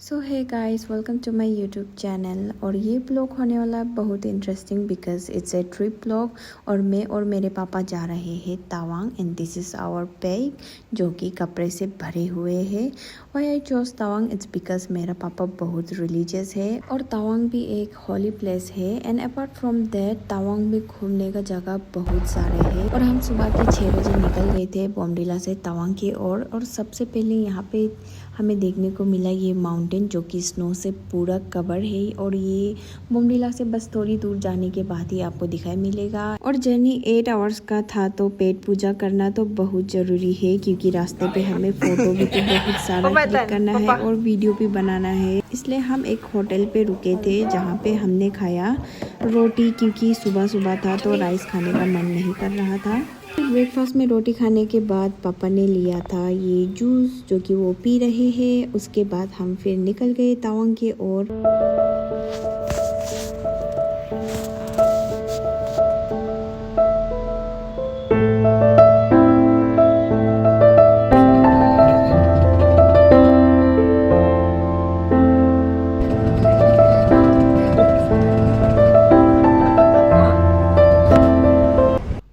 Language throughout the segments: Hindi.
सो है guys, welcome to my YouTube channel. और ये ब्लॉग होने वाला है बहुत interesting because it's a trip blog. और मैं और मेरे पापा जा रहे हैं Tawang and this is our bag जो कि कपड़े से भरे हुए हैं। Why I chose Tawang it's because मेरा पापा बहुत रिलीजियस है और तवांग भी एक हॉली प्लेस है। And apart from that Tawang में घूमने का जगह बहुत सारे हैं। और हम सुबह के 6 बजे निकल गए थे बोमडिला से तवांग की ओर। और सबसे पहले यहाँ पे हमें देखने को मिला ये माउंटेन जो कि स्नो से पूरा कवर है। और ये बोमडिला से बस थोड़ी दूर जाने के बाद ही आपको दिखाई मिलेगा। और जर्नी 8 आवर्स का था तो पेट पूजा करना तो बहुत ज़रूरी है क्योंकि रास्ते पे हमें फ़ोटो भी तो बहुत सारा क्लिक करना है और वीडियो भी बनाना है। इसलिए हम एक होटल पे रुके थे जहाँ पे हमने खाया रोटी क्योंकि सुबह सुबह था तो राइस खाने का मन नहीं कर रहा था। ब्रेकफास्ट में रोटी खाने के बाद पापा ने लिया था ये जूस जो कि वो पी रहे हैं। उसके बाद हम फिर निकल गए तवांग की ओर।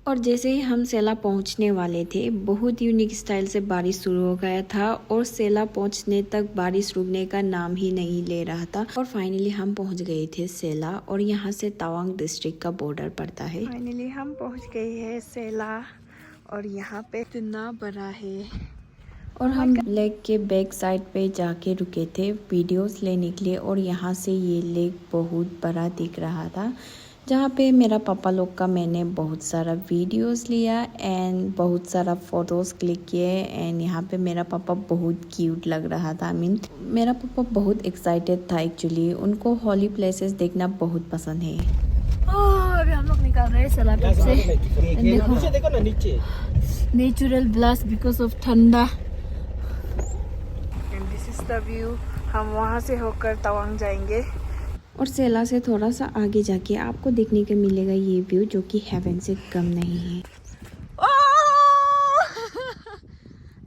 और जैसे ही हम सेला पहुंचने वाले थे बहुत यूनिक स्टाइल से बारिश शुरू हो गया था और सेला पहुंचने तक बारिश रुकने का नाम ही नहीं ले रहा था। और फाइनली हम पहुंच गए थे सेला और यहाँ से तवांग डिस्ट्रिक्ट का बॉर्डर पड़ता है। फाइनली हम पहुंच गए हैं सेला और यहाँ पे इतना बड़ा है। और हम लेक के बैक साइड पे जाके रुके थे वीडियोस लेने के लिए। और यहाँ से ये लेक बहुत बड़ा दिख रहा था जहाँ पे मेरा पापा लोग का मैंने बहुत सारा वीडियोस लिया एंड बहुत सारा फोटोज क्लिक किए। एंड यहाँ पे मेरा पापा बहुत क्यूट लग रहा था। मेरा पापा बहुत एक्साइटेड था एक्चुअली, उनको हॉली प्लेसेस देखना बहुत पसंद है। अभी हम लोग निकल रहे हैं सलाटप से। देखो ना नीचे नेचुरल ब्लास्ट बिकॉज ऑफ ठंडा। And this is the view. हम वहाँ से होकर तवांग जाएंगे और सेला से थोड़ा सा आगे जाके आपको देखने को मिलेगा ये व्यू जो कि हेवन से कम नहीं है।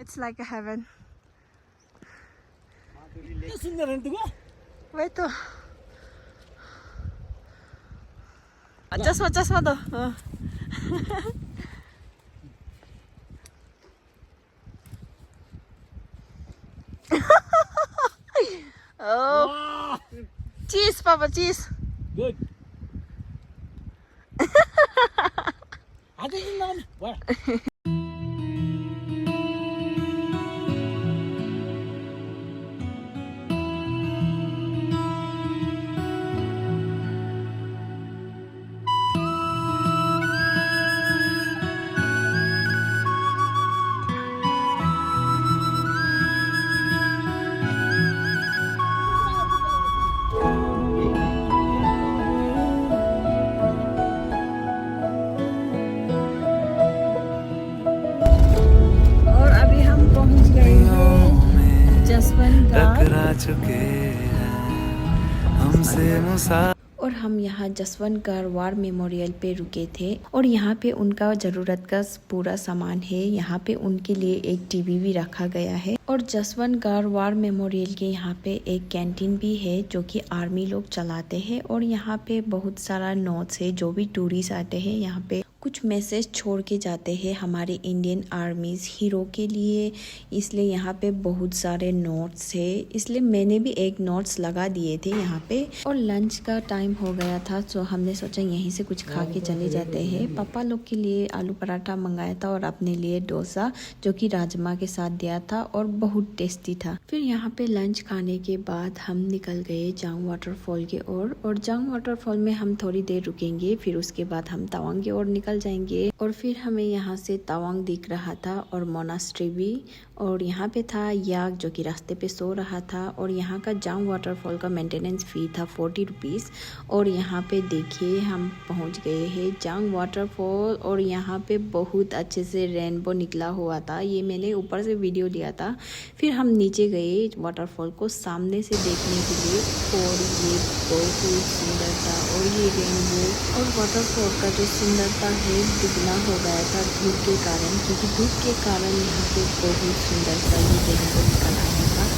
It's like a heaven. सुंदर है तुमको वही तो। चश्मा दो। Oh, cheese, Papa, cheese. Good. Ada naman. Wah. टकरा चुके हैं हमसे मुसाफिर। और हम यहाँ जसवंतगढ़ वार मेमोरियल पे रुके थे और यहाँ पे उनका ज़रूरत का पूरा सामान है। यहाँ पे उनके लिए एक टीवी भी रखा गया है। और जसवंतगढ़ वार मेमोरियल के यहाँ पे एक कैंटीन भी है जो कि आर्मी लोग चलाते हैं। और यहाँ पे बहुत सारा नोट्स है जो भी टूरिस्ट आते हैं यहाँ पे कुछ मैसेज छोड़ के जाते हैं हमारे इंडियन आर्मीज हीरो के लिए। इसलिए यहाँ पे बहुत सारे नोट्स है, इसलिए मैंने भी एक नोट्स लगा दिए थे यहाँ पे। और लंच का टाइम हो गया था तो हमने सोचा यहीं से कुछ खा के चले जाते हैं। पापा लोग के लिए आलू पराठा मंगाया था और अपने लिए डोसा जो कि राजमा के साथ दिया था और बहुत टेस्टी था। फिर यहाँ पे लंच खाने के बाद हम निकल गए जांग वाटरफॉल की ओर। और जांग वाटरफॉल में हम थोड़ी देर रुकेंगे, फिर उसके बाद हम तवांग की ओर निकल जाएंगे। और फिर हमें यहाँ से तवांग दिख रहा था और मोनास्ट्री भी। और यहाँ पे था याक जो कि रास्ते पे सो रहा था। और यहाँ का जांग वाटरफॉल का मेंटेनेंस फी था 40 रुपीज़। और यहाँ पे देखिए हम पहुँच गए हैं जांग वाटरफॉल। और यहाँ पे बहुत अच्छे से रेनबो निकला हुआ था, ये मैंने ऊपर से वीडियो लिया था। फिर हम नीचे गए वाटरफॉल को सामने से देखने के लिए और ये बहुत सुंदर था। और ये रेनबो और वाटरफॉल का जो सुंदरता है दुगना हो गया था धूप के कारण, क्योंकि धूप के कारण यहाँ पे बहुत सुंदर सा ये रेनबो निकल आया था।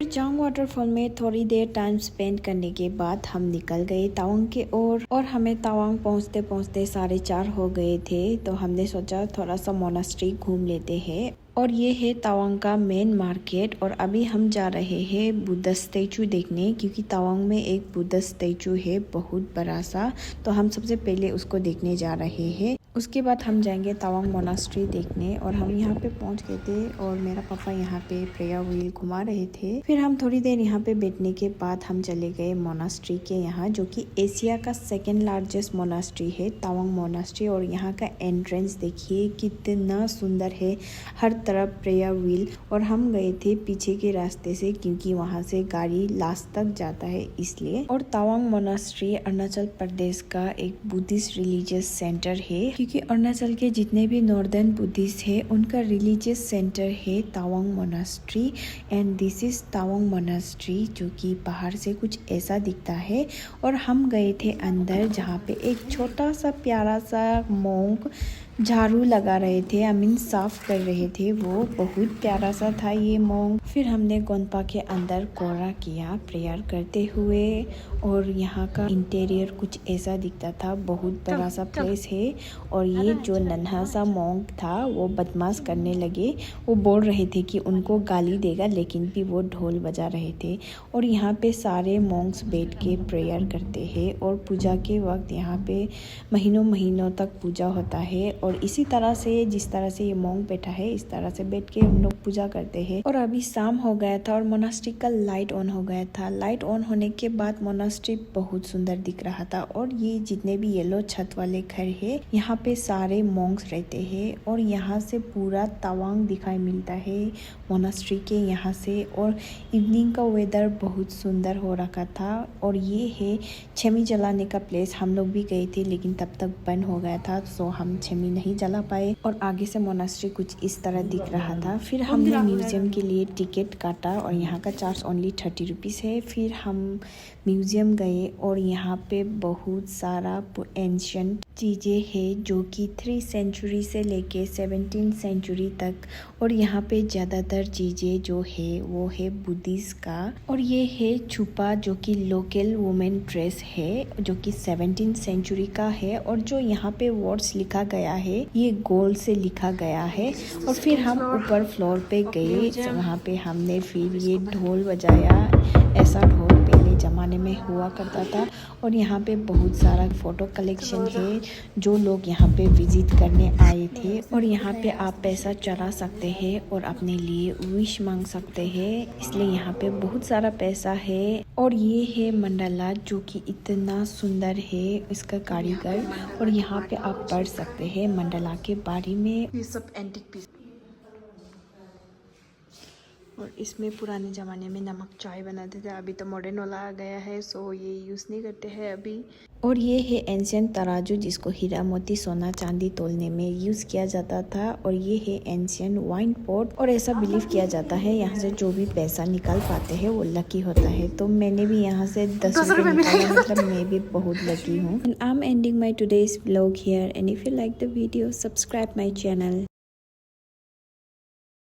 जांग वाटरफॉल में थोड़ी देर टाइम स्पेंड करने के बाद हम निकल गए तवांग के ओर और हमें तवांग पहुंचते पहुंचते 4:30 हो गए थे। तो हमने सोचा थोड़ा सा मोनास्ट्री घूम लेते हैं। और ये है तवांग का मेन मार्केट। और अभी हम जा रहे हैं बुद्धा स्टैचू देखने, क्योंकि तवांग में एक बुद्धा स्टैचू है बहुत बड़ा सा। तो हम सबसे पहले उसको देखने जा रहे हैं। उसके बाद हम जाएंगे तवांग मोनास्ट्री देखने। और हम यहाँ पे पहुँच गए थे और मेरा पापा यहाँ पे प्रेयर व्हील घुमा रहे थे। फिर हम थोड़ी देर यहाँ पे बैठने के बाद हम चले गए मोनास्ट्री के यहाँ, जो कि एशिया का 2nd लार्जेस्ट मोनास्ट्री है, तवांग मोनास्ट्री। और यहाँ का एंट्रेंस देखिए कितना सुंदर है, हर तरफ प्रेयर व्हील। और हम गए थे पीछे के रास्ते से, क्योंकि वहाँ से गाड़ी लास्ट तक जाता है इसलिए। और तवांग मोनास्ट्री अरुणाचल प्रदेश का एक बुद्धिस्ट रिलीजियस सेंटर है, क्योंकि अरुणाचल के जितने भी नॉर्दर्न बुद्धिस्ट है उनका रिलीजियस सेंटर है Tawang monastery. And this is Tawang monastery, जो कि बाहर से कुछ ऐसा दिखता है। और हम गए थे अंदर, जहाँ पे एक छोटा सा प्यारा सा मोंक झाड़ू लगा रहे थे, साफ कर रहे थे। वो बहुत प्यारा सा था ये मोंक। फिर हमने गोंपा के अंदर कोरा किया प्रेयर करते हुए। और यहाँ का इंटीरियर कुछ ऐसा दिखता था, बहुत बड़ा सा प्लेस है। और ये जो नन्हा सा मोंक था वो बदमाश करने लगे, वो बोल रहे थे कि उनको गाली देगा, लेकिन भी वो ढोल बजा रहे थे। और यहाँ पे सारे मोंक्स बैठ के प्रेयर करते हैं। और पूजा के वक्त यहाँ पे महीनों महीनों तक पूजा होता है। और इसी तरह से, जिस तरह से ये मोंक बैठा है, इस तरह से बैठ के हम लोग पूजा करते हैं। और अभी शाम हो गया था और मोनास्ट्री का लाइट ऑन हो गया था। लाइट ऑन होने के बाद मोनास्ट्री बहुत सुंदर दिख रहा था। और ये जितने भी येलो छत वाले घर है, यहाँ पे सारे मोंक्स रहते हैं। और यहाँ से पूरा तवांग दिखाई मिलता है मोनास्ट्री के यहाँ से। और इवनिंग का वेदर बहुत सुंदर हो रखा था। और ये है छेमी जलाने का प्लेस। हम लोग भी गए थे, लेकिन तब तक बंद हो गया था, सो हम छेमी नहीं जला पाए। और आगे से मोनास्ट्री कुछ इस तरह दिख रहा था। फिर हमने म्यूजियम के लिए टिकट काटा और यहाँ का चार्ज ओनली 30 रुपीज़ है। फिर हम म्यूजियम गए और यहाँ पे बहुत सारा एंशियंट चीज़ें हैं, जो कि 3 सेंचुरी से लेके 17 सेंचुरी तक। और यहाँ पे ज़्यादातर चीज़ें जो है वो है बुद्धिस्ट का। और ये है छुपा, जो कि लोकल वुमेन ड्रेस है, जो कि 17 सेंचुरी का है। और जो यहाँ पे वर्ड्स लिखा गया है ये गोल्ड से लिखा गया है। और फिर हम ऊपर फ्लोर पे गए, वहाँ पे हमने फिर ये ढोल बजाया। ऐसा ढोल पहले ज़माने में हुआ करता था। और यहाँ पे बहुत सारा फ़ोटो कलेक्शन है, जो लोग यहाँ पे विजिट करने आए थे। और यहाँ पे आप पैसा चढ़ा सकते हैं और अपने लिए विश मांग सकते हैं, इसलिए यहाँ पे बहुत सारा पैसा है। और ये है मंडला, जो कि इतना सुंदर है इसका कारीगर। और यहाँ पे आप पढ़ सकते हैं मंडला के बारे में। ये सब एंटिक पीस। और इसमें पुराने ज़माने में नमक चाय बनाते थे, अभी तो मॉडर्न वाला आ गया है, सो ये यूज़ नहीं करते हैं अभी। और ये है एंशियंट तराजू, जिसको हीरा मोती सोना चांदी तोलने में यूज़ किया जाता था। और ये है एंशियंट वाइन पॉट। और ऐसा बिलीव किया जाता है यहाँ से जो भी पैसा निकाल पाते हैं वो लकी होता है। तो मैंने भी यहाँ से 10 रुपये निकाला, मतलब मैं भी बहुत लकी हूँ। I am ending my today's vlog here, and if you like the video, subscribe my channel.